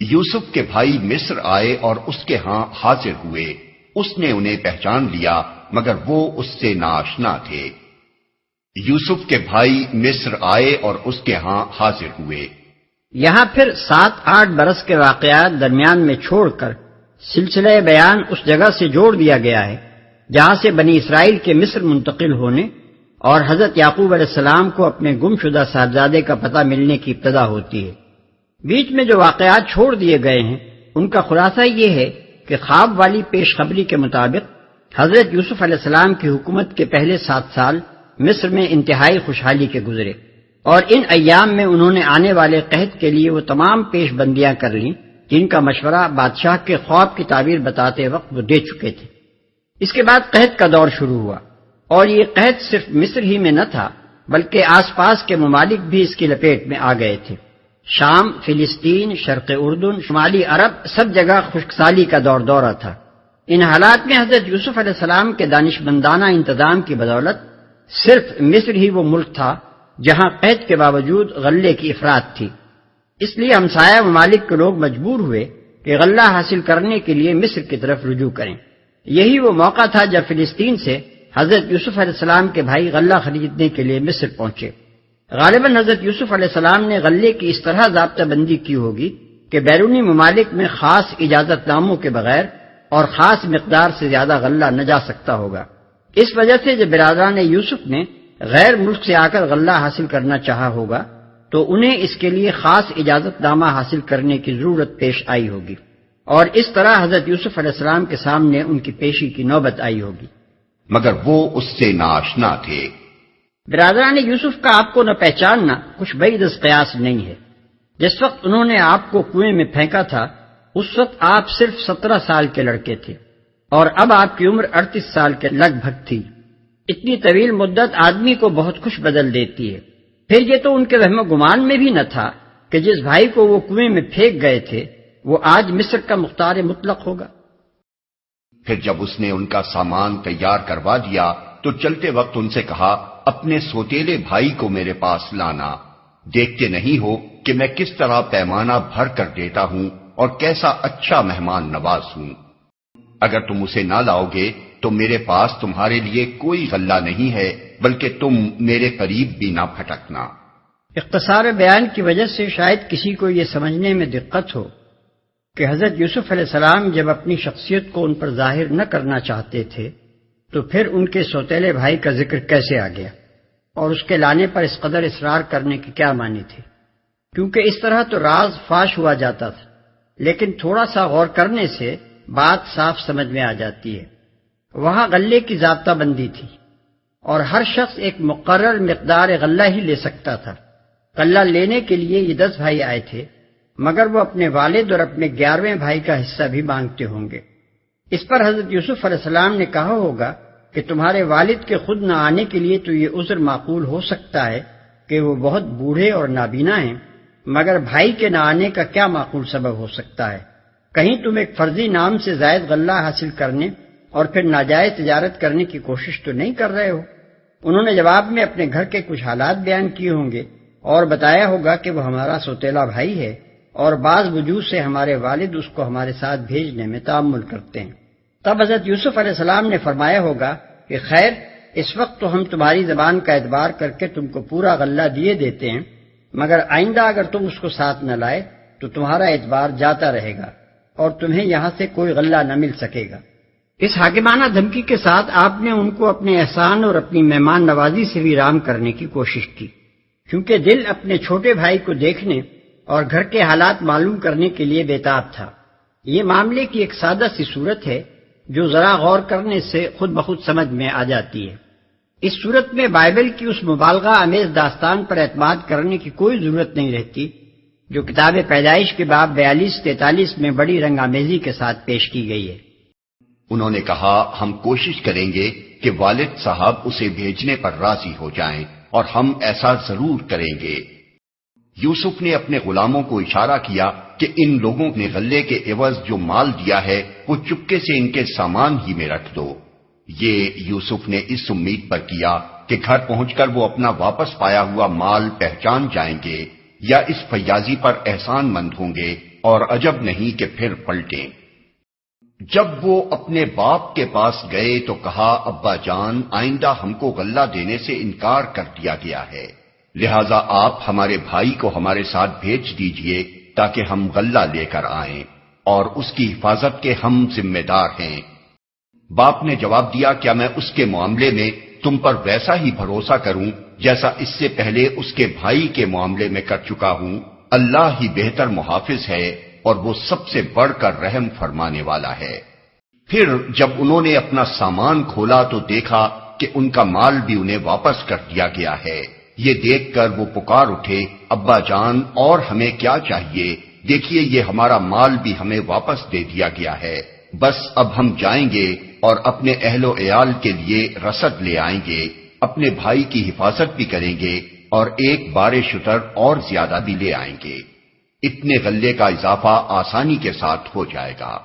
یوسف کے بھائی مصر آئے اور اس کے ہاں حاضر ہوئے، اس نے انہیں پہچان لیا مگر وہ اس سے ناآشنا تھے۔ یوسف کے بھائی مصر آئے اور اس کے ہاں حاضر ہوئے۔ یہاں پھر 7-8 برس کے واقعات درمیان میں چھوڑ کر سلسلہ بیان اس جگہ سے جوڑ دیا گیا ہے جہاں سے بنی اسرائیل کے مصر منتقل ہونے اور حضرت یعقوب علیہ السلام کو اپنے گم شدہ صاحبزادے کا پتہ ملنے کی ابتدا ہوتی ہے۔ بیچ میں جو واقعات چھوڑ دیے گئے ہیں ان کا خلاصہ یہ ہے کہ خواب والی پیش خبری کے مطابق حضرت یوسف علیہ السلام کی حکومت کے پہلے 7 سال مصر میں انتہائی خوشحالی کے گزرے، اور ان ایام میں انہوں نے آنے والے قحط کے لیے وہ تمام پیش بندیاں کر لیں جن کا مشورہ بادشاہ کے خواب کی تعبیر بتاتے وقت وہ دے چکے تھے۔ اس کے بعد قحط کا دور شروع ہوا، اور یہ قحط صرف مصر ہی میں نہ تھا بلکہ آس پاس کے ممالک بھی اس کی لپیٹ میں آ گئے تھے۔ شام، فلسطین، شرق اردن، شمالی عرب، سب جگہ خشک سالی کا دورہ تھا۔ ان حالات میں حضرت یوسف علیہ السلام کے دانشمندانہ انتظام کی بدولت صرف مصر ہی وہ ملک تھا جہاں قحط کے باوجود غلے کی افراط تھی۔ اس لیے ہمسایہ ممالک کے لوگ مجبور ہوئے کہ غلہ حاصل کرنے کے لیے مصر کی طرف رجوع کریں۔ یہی وہ موقع تھا جب فلسطین سے حضرت یوسف علیہ السلام کے بھائی غلہ خریدنے کے لیے مصر پہنچے۔ غالباً حضرت یوسف علیہ السلام نے غلے کی اس طرح ضابطہ بندی کی ہوگی کہ بیرونی ممالک میں خاص اجازت ناموں کے بغیر اور خاص مقدار سے زیادہ غلہ نہ جا سکتا ہوگا۔ اس وجہ سے جب برادران یوسف نے غیر ملک سے آ کر غلہ حاصل کرنا چاہا ہوگا تو انہیں اس کے لیے خاص اجازت نامہ حاصل کرنے کی ضرورت پیش آئی ہوگی، اور اس طرح حضرت یوسف علیہ السلام کے سامنے ان کی پیشی کی نوبت آئی ہوگی، مگر وہ اس سے ناآشنا تھے۔ برادران یوسف کا آپ کو نہ پہچاننا کچھ بعید از قیاس نہیں ہے۔ جس وقت انہوں نے آپ کو کنویں میں پھینکا تھا اس وقت آپ صرف 17 سال کے لڑکے تھے، اور اب آپ کی عمر 38 سال کے لگ بھگ تھی۔ اتنی طویل مدت آدمی کو بہت کچھ بدل دیتی ہے۔ پھر یہ تو ان کے وہم و گمان میں بھی نہ تھا کہ جس بھائی کو وہ کنویں میں پھینک گئے تھے وہ آج مصر کا مختار مطلق ہوگا۔ پھر جب اس نے ان کا سامان تیار کروا دیا تو چلتے وقت ان سے کہا، اپنے سوتیلے بھائی کو میرے پاس لانا، دیکھتے نہیں ہو کہ میں کس طرح پیمانہ بھر کر دیتا ہوں اور کیسا اچھا مہمان نواز ہوں۔ اگر تم اسے نہ لاؤ گے تو میرے پاس تمہارے لیے کوئی غلہ نہیں ہے، بلکہ تم میرے قریب بھی نہ پھٹکنا۔ اختصار بیان کی وجہ سے شاید کسی کو یہ سمجھنے میں دقت ہو کہ حضرت یوسف علیہ السلام جب اپنی شخصیت کو ان پر ظاہر نہ کرنا چاہتے تھے تو پھر ان کے سوتیلے بھائی کا ذکر کیسے آ گیا، اور اس کے لانے پر اس قدر اصرار کرنے کے کیا معنی تھے؟ کیونکہ اس طرح تو راز فاش ہوا جاتا تھا، لیکن تھوڑا سا غور کرنے سے بات صاف سمجھ میں آ جاتی ہے۔ وہاں غلے کی ضابطہ بندی تھی اور ہر شخص ایک مقرر مقدار غلہ ہی لے سکتا تھا۔ غلہ لینے کے لیے یہ 10 بھائی آئے تھے، مگر وہ اپنے والد اور اپنے 11ویں بھائی کا حصہ بھی مانگتے ہوں گے۔ اس پر حضرت یوسف علیہ السلام نے کہا ہوگا کہ تمہارے والد کے خود نہ آنے کے لیے تو یہ عذر معقول ہو سکتا ہے کہ وہ بہت بوڑھے اور نابینا ہیں، مگر بھائی کے نہ آنے کا کیا معقول سبب ہو سکتا ہے؟ کہیں تم ایک فرضی نام سے زائد غلہ حاصل کرنے اور پھر ناجائز تجارت کرنے کی کوشش تو نہیں کر رہے ہو؟ انہوں نے جواب میں اپنے گھر کے کچھ حالات بیان کیے ہوں گے اور بتایا ہوگا کہ وہ ہمارا سوتیلا بھائی ہے اور بعض وجوہ سے ہمارے والد اس کو ہمارے ساتھ بھیجنے میں تعمل کرتے ہیں۔ تب حضرت یوسف علیہ السلام نے فرمایا ہوگا کہ خیر، اس وقت تو ہم تمہاری زبان کا اعتبار کر کے تم کو پورا غلہ دیے دیتے ہیں، مگر آئندہ اگر تم اس کو ساتھ نہ لائے تو تمہارا اعتبار جاتا رہے گا اور تمہیں یہاں سے کوئی غلہ نہ مل سکے گا۔ اس حاکمانہ دھمکی کے ساتھ آپ نے ان کو اپنے احسان اور اپنی مہمان نوازی سے بھی رام کرنے کی کوشش کی، کیونکہ دل اپنے چھوٹے بھائی کو دیکھنے اور گھر کے حالات معلوم کرنے کے لیے بےتاب تھا۔ یہ معاملے کی ایک سادہ سی صورت ہے جو ذرا غور کرنے سے خود بخود سمجھ میں آ جاتی ہے۔ اس صورت میں بائبل کی اس مبالغہ آمیز داستان پر اعتماد کرنے کی کوئی ضرورت نہیں رہتی جو کتاب پیدائش کے باب 42-43 میں بڑی رنگ آمیزی کے ساتھ پیش کی گئی ہے۔ انہوں نے کہا، ہم کوشش کریں گے کہ والد صاحب اسے بھیجنے پر راضی ہو جائیں، اور ہم ایسا ضرور کریں گے۔ یوسف نے اپنے غلاموں کو اشارہ کیا کہ ان لوگوں نے غلے کے عوض جو مال دیا ہے وہ چپکے سے ان کے سامان ہی میں رکھ دو۔ یہ یوسف نے اس امید پر کیا کہ گھر پہنچ کر وہ اپنا واپس پایا ہوا مال پہچان جائیں گے یا اس فیاضی پر احسان مند ہوں گے اور عجب نہیں کہ پھر پلٹیں۔ جب وہ اپنے باپ کے پاس گئے تو کہا، ابا جان، آئندہ ہم کو غلہ دینے سے انکار کر دیا گیا ہے، لہذا آپ ہمارے بھائی کو ہمارے ساتھ بھیج دیجئے تاکہ ہم غلہ لے کر آئیں، اور اس کی حفاظت کے ہم ذمہ دار ہیں۔ باپ نے جواب دیا، کیا میں اس کے معاملے میں تم پر ویسا ہی بھروسہ کروں جیسا اس سے پہلے اس کے بھائی کے معاملے میں کر چکا ہوں؟ اللہ ہی بہتر محافظ ہے اور وہ سب سے بڑھ کر رحم فرمانے والا ہے۔ پھر جب انہوں نے اپنا سامان کھولا تو دیکھا کہ ان کا مال بھی انہیں واپس کر دیا گیا ہے۔ یہ دیکھ کر وہ پکار اٹھے، ابا جان، اور ہمیں کیا چاہیے؟ دیکھیے یہ ہمارا مال بھی ہمیں واپس دے دیا گیا ہے، بس اب ہم جائیں گے اور اپنے اہل و عیال کے لیے رسد لے آئیں گے، اپنے بھائی کی حفاظت بھی کریں گے اور ایک بار شتر اور زیادہ بھی لے آئیں گے، اتنے غلے کا اضافہ آسانی کے ساتھ ہو جائے گا۔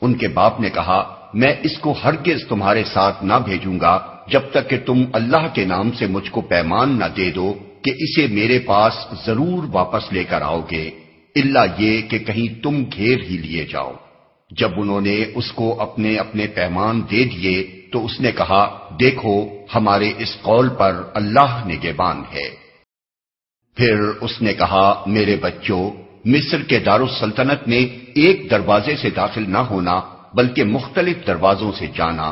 ان کے باپ نے کہا، میں اس کو ہرگز تمہارے ساتھ نہ بھیجوں گا جب تک کہ تم اللہ کے نام سے مجھ کو پیمان نہ دے دو کہ اسے میرے پاس ضرور واپس لے کر آؤ گے، الا یہ کہ کہیں تم گھیر ہی لیے جاؤ۔ جب انہوں نے اس کو اپنے اپنے پیمان دے دیے تو اس نے کہا، دیکھو ہمارے اس قول پر اللہ نگہبان ہے۔ پھر اس نے کہا، میرے بچوں، مصر کے دارالسلطنت میں ایک دروازے سے داخل نہ ہونا بلکہ مختلف دروازوں سے جانا،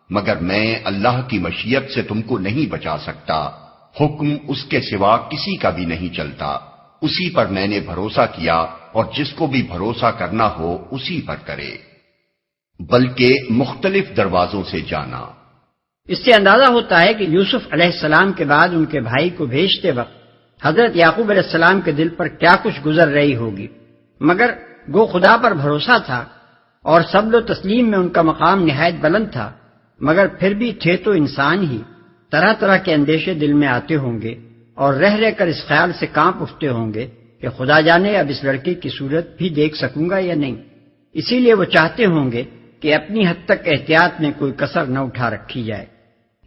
مگر میں اللہ کی مشیت سے تم کو نہیں بچا سکتا، حکم اس کے سوا کسی کا بھی نہیں چلتا، اسی پر میں نے بھروسہ کیا اور جس کو بھی بھروسہ کرنا ہو اسی پر کرے، بلکہ مختلف دروازوں سے جانا۔ اس سے اندازہ ہوتا ہے کہ یوسف علیہ السلام کے بعد ان کے بھائی کو بھیجتے وقت حضرت یعقوب علیہ السلام کے دل پر کیا کچھ گزر رہی ہوگی، مگر گو خدا پر بھروسہ تھا اور صبر و تسلیم میں ان کا مقام نہایت بلند تھا، مگر پھر بھی تھے تو انسان ہی، طرح طرح کے اندیشے دل میں آتے ہوں گے اور رہ رہ کر اس خیال سے کانپ اٹھتے ہوں گے کہ خدا جانے اب اس لڑکے کی صورت بھی دیکھ سکوں گا یا نہیں۔ اسی لیے وہ چاہتے ہوں گے کہ اپنی حد تک احتیاط میں کوئی کسر نہ اٹھا رکھی جائے۔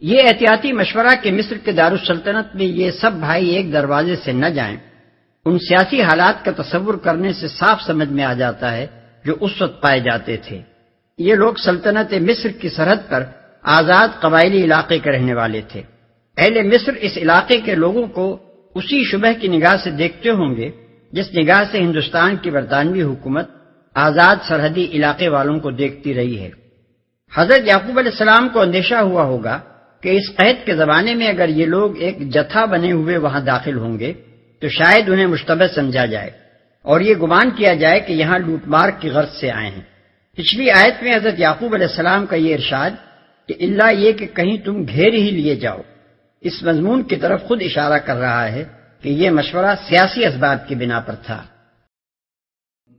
یہ احتیاطی مشورہ کہ مصر کے دارالسلطنت میں یہ سب بھائی ایک دروازے سے نہ جائیں، ان سیاسی حالات کا تصور کرنے سے صاف سمجھ میں آ جاتا ہے جو اس وقت پائے جاتے تھے۔ یہ لوگ سلطنت مصر کی سرحد پر آزاد قبائلی علاقے کے رہنے والے تھے۔ اہل مصر اس علاقے کے لوگوں کو اسی شبہ کی نگاہ سے دیکھتے ہوں گے جس نگاہ سے ہندوستان کی برطانوی حکومت آزاد سرحدی علاقے والوں کو دیکھتی رہی ہے۔ حضرت یعقوب علیہ السلام کو اندیشہ ہوا ہوگا کہ اس قحط کے زمانے میں اگر یہ لوگ ایک جتھا بنے ہوئے وہاں داخل ہوں گے تو شاید انہیں مشتبہ سمجھا جائے اور یہ گمان کیا جائے کہ یہاں لوٹ مار کی غرض سے آئے ہیں۔ پچھلی آیت میں حضرت یعقوب علیہ السلام کا یہ ارشاد کہ الا یہ کہ کہیں تم گھیر ہی لیے جاؤ، اس مضمون کی طرف خود اشارہ کر رہا ہے کہ یہ مشورہ سیاسی اسباب کی بنا پر تھا۔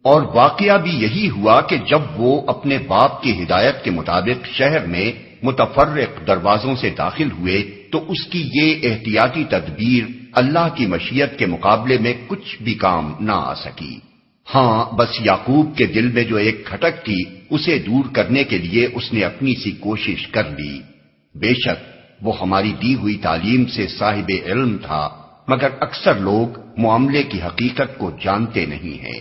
اور واقعہ بھی یہی ہوا کہ جب وہ اپنے باپ کی ہدایت کے مطابق شہر میں متفرق دروازوں سے داخل ہوئے تو اس کی یہ احتیاطی تدبیر اللہ کی مشیت کے مقابلے میں کچھ بھی کام نہ آ سکی۔ ہاں، بس یعقوب کے دل میں جو ایک کھٹک تھی اسے دور کرنے کے لیے اس نے اپنی سی کوشش کر لی۔ بے شک وہ ہماری دی ہوئی تعلیم سے صاحب علم تھا، مگر اکثر لوگ معاملے کی حقیقت کو جانتے نہیں ہیں۔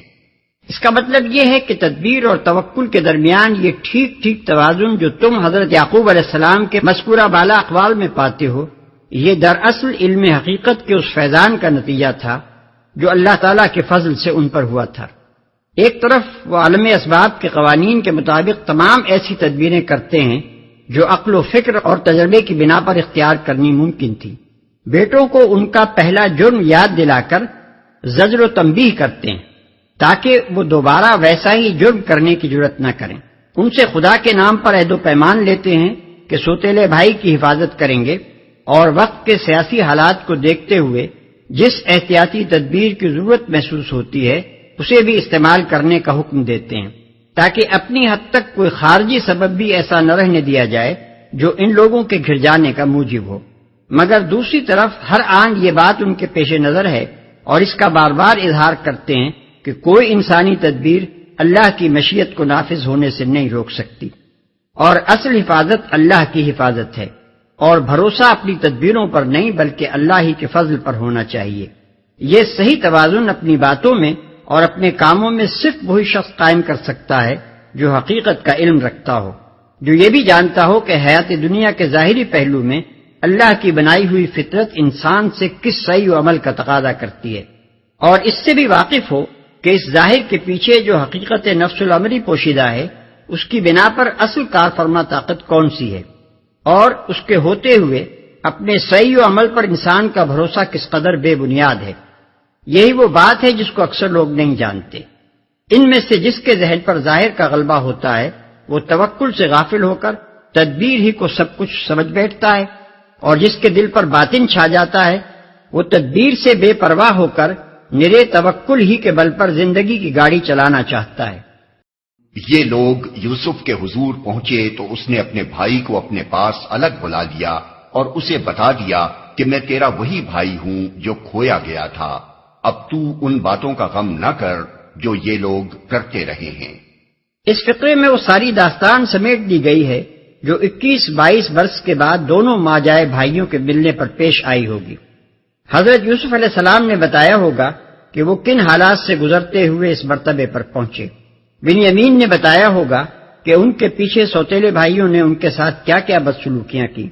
اس کا مطلب یہ ہے کہ تدبیر اور توکل کے درمیان یہ ٹھیک ٹھیک توازن جو تم حضرت یعقوب علیہ السلام کے مذکورہ بالا اقوال میں پاتے ہو، یہ دراصل علم حقیقت کے اس فیضان کا نتیجہ تھا جو اللہ تعالیٰ کے فضل سے ان پر ہوا تھا۔ ایک طرف وہ عالم اسباب کے قوانین کے مطابق تمام ایسی تدبیریں کرتے ہیں جو عقل و فکر اور تجربے کی بنا پر اختیار کرنی ممکن تھی۔ بیٹوں کو ان کا پہلا جرم یاد دلا کر زجر و تنبیہ کرتے ہیں تاکہ وہ دوبارہ ویسا ہی جرم کرنے کی جرت نہ کریں۔ ان سے خدا کے نام پر عہد و پیمان لیتے ہیں کہ سوتیلے بھائی کی حفاظت کریں گے اور وقت کے سیاسی حالات کو دیکھتے ہوئے جس احتیاطی تدبیر کی ضرورت محسوس ہوتی ہے اسے بھی استعمال کرنے کا حکم دیتے ہیں تاکہ اپنی حد تک کوئی خارجی سبب بھی ایسا نہ رہنے دیا جائے جو ان لوگوں کے گھر جانے کا موجب ہو۔ مگر دوسری طرف ہر آن یہ بات ان کے پیش نظر ہے اور اس کا بار بار اظہار کرتے ہیں کہ کوئی انسانی تدبیر اللہ کی مشیت کو نافذ ہونے سے نہیں روک سکتی، اور اصل حفاظت اللہ کی حفاظت ہے، اور بھروسہ اپنی تدبیروں پر نہیں بلکہ اللہ ہی کے فضل پر ہونا چاہیے۔ یہ صحیح توازن اپنی باتوں میں اور اپنے کاموں میں صرف وہی شخص قائم کر سکتا ہے جو حقیقت کا علم رکھتا ہو، جو یہ بھی جانتا ہو کہ حیات دنیا کے ظاہری پہلو میں اللہ کی بنائی ہوئی فطرت انسان سے کس صحیح و عمل کا تقاضا کرتی ہے، اور اس سے بھی واقف ہو کہ اس ظاہر کے پیچھے جو حقیقت نفس الامری پوشیدہ ہے اس کی بنا پر اصل کار فرما طاقت کون سی ہے، اور اس کے ہوتے ہوئے اپنے صحیح و عمل پر انسان کا بھروسہ کس قدر بے بنیاد ہے۔ یہی وہ بات ہے جس کو اکثر لوگ نہیں جانتے۔ ان میں سے جس کے ذہن پر ظاہر کا غلبہ ہوتا ہے وہ توکل سے غافل ہو کر تدبیر ہی کو سب کچھ سمجھ بیٹھتا ہے، اور جس کے دل پر باطن چھا جاتا ہے وہ تدبیر سے بے پرواہ ہو کر نرے توکل ہی کے بل پر زندگی کی گاڑی چلانا چاہتا ہے۔ یہ لوگ یوسف کے حضور پہنچے تو اس نے اپنے بھائی کو اپنے پاس الگ بلا لیا اور اسے بتا دیا کہ میں تیرا وہی بھائی ہوں جو کھویا گیا تھا، اب تو ان باتوں کا غم نہ کر جو یہ لوگ کرتے رہے ہیں۔ اس فقرے میں وہ ساری داستان سمیٹ دی گئی ہے جو 21-22 برس کے بعد دونوں ماں جائے بھائیوں کے ملنے پر پیش آئی ہوگی۔ حضرت یوسف علیہ السلام نے بتایا ہوگا کہ وہ کن حالات سے گزرتے ہوئے اس مرتبے پر پہنچے۔ بنیامین نے بتایا ہوگا کہ ان کے پیچھے سوتیلے بھائیوں نے ان کے ساتھ کیا کیا بدسلوکیاں کی۔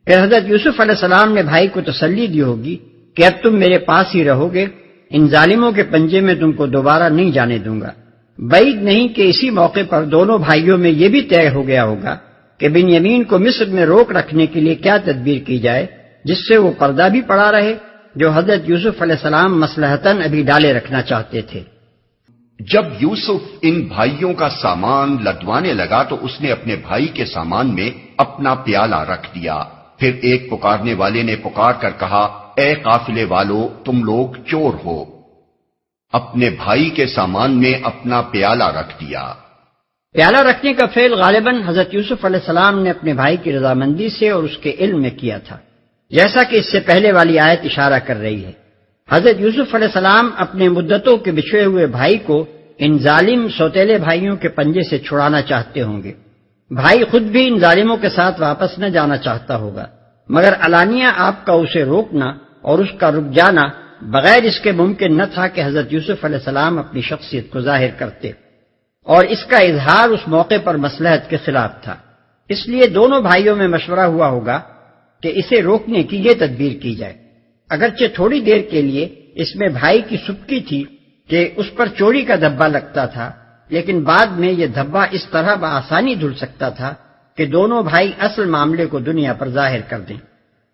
پھر حضرت یوسف علیہ السلام نے بھائی کو تسلی دی ہوگی کہ اب تم میرے پاس ہی رہو گے، ان ظالموں کے پنجے میں تم کو دوبارہ نہیں جانے دوں گا۔ بعید نہیں کہ اسی موقع پر دونوں بھائیوں میں یہ بھی طے ہو گیا ہوگا کہ بنیامین کو مصر میں روک رکھنے کے لیے کیا تدبیر کی جائے جس سے وہ پردہ بھی پڑا رہے جو حضرت یوسف علیہ السلام مصلحتاً ابھی ڈالے رکھنا چاہتے تھے۔ جب یوسف ان بھائیوں کا سامان لدوانے لگا تو اس نے اپنے بھائی کے سامان میں اپنا پیالہ رکھ دیا۔ پھر ایک پکارنے والے نے پکار کر کہا، اے قافلے والو، تم لوگ چور ہو۔ اپنے بھائی کے سامان میں اپنا پیالہ رکھ دیا۔ پیالہ رکھنے کا فعل غالباً حضرت یوسف علیہ السلام نے اپنے بھائی کی رضامندی سے اور اس کے علم میں کیا تھا، جیسا کہ اس سے پہلے والی آیت اشارہ کر رہی ہے۔ حضرت یوسف علیہ السلام اپنے مدتوں کے بچھڑے ہوئے بھائی کو ان ظالم سوتیلے بھائیوں کے پنجے سے چھڑانا چاہتے ہوں گے۔ بھائی خود بھی ان ظالموں کے ساتھ واپس نہ جانا چاہتا ہوگا، مگر علانیہ آپ کا اسے روکنا اور اس کا رک جانا بغیر اس کے ممکن نہ تھا کہ حضرت یوسف علیہ السلام اپنی شخصیت کو ظاہر کرتے، اور اس کا اظہار اس موقع پر مصلحت کے خلاف تھا۔ اس لیے دونوں بھائیوں میں مشورہ ہوا ہوگا کہ اسے روکنے کی یہ تدبیر کی جائے۔ اگرچہ تھوڑی دیر کے لیے اس میں بھائی کی سبکی تھی کہ اس پر چوری کا دھبا لگتا تھا، لیکن بعد میں یہ دھبا اس طرح بآسانی دھل سکتا تھا کہ دونوں بھائی اصل معاملے کو دنیا پر ظاہر کر دیں۔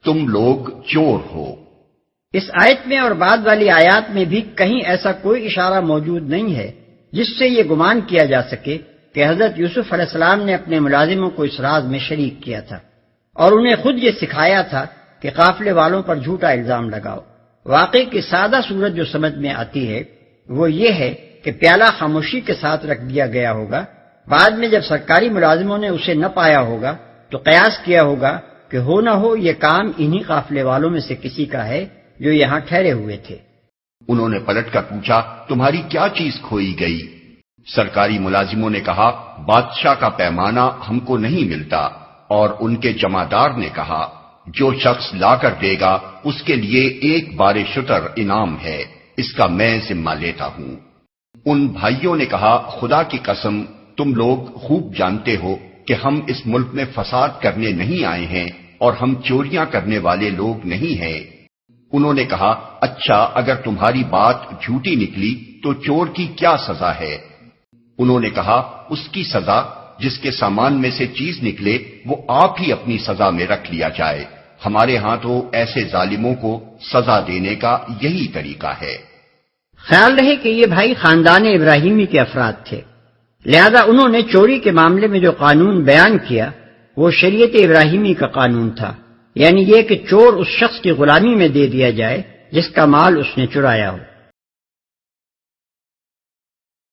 تم لوگ چور ہو۔ اس آیت میں اور بعد والی آیات میں بھی کہیں ایسا کوئی اشارہ موجود نہیں ہے جس سے یہ گمان کیا جا سکے کہ حضرت یوسف علیہ السلام نے اپنے ملازموں کو اس راز میں شریک کیا تھا اور انہیں خود یہ سکھایا تھا کہ قافلے والوں پر جھوٹا الزام لگاؤ۔ واقعی کی سادہ صورت جو سمجھ میں آتی ہے وہ یہ ہے کہ پیالہ خاموشی کے ساتھ رکھ دیا گیا ہوگا، بعد میں جب سرکاری ملازموں نے اسے نہ پایا ہوگا تو قیاس کیا ہوگا کہ ہو نہ ہو یہ کام انہی قافلے والوں میں سے کسی کا ہے جو یہاں ٹھہرے ہوئے تھے۔ انہوں نے پلٹ کر پوچھا، تمہاری کیا چیز کھوئی گئی؟ سرکاری ملازموں نے کہا، بادشاہ کا پیمانہ ہم کو نہیں ملتا، اور ان کے جمعدار نے کہا، جو شخص لا کر دے گا اس کے لیے 1 بار شتر انعام ہے، اس کا میں ذمہ لیتا ہوں۔ ان بھائیوں نے کہا، خدا کی قسم تم لوگ خوب جانتے ہو کہ ہم اس ملک میں فساد کرنے نہیں آئے ہیں اور ہم چوریاں کرنے والے لوگ نہیں ہیں۔ انہوں نے کہا، اچھا اگر تمہاری بات جھوٹی نکلی تو چور کی کیا سزا ہے؟ انہوں نے کہا، اس کی سزا جس کے سامان میں سے چیز نکلے وہ آپ ہی اپنی سزا میں رکھ لیا جائے، ہمارے ہاں تو ایسے ظالموں کو سزا دینے کا یہی طریقہ ہے۔ خیال رہے کہ یہ بھائی خاندان ابراہیمی کے افراد تھے، لہذا انہوں نے چوری کے معاملے میں جو قانون بیان کیا وہ شریعت ابراہیمی کا قانون تھا، یعنی یہ کہ چور اس شخص کی غلامی میں دے دیا جائے جس کا مال اس نے چرایا ہو۔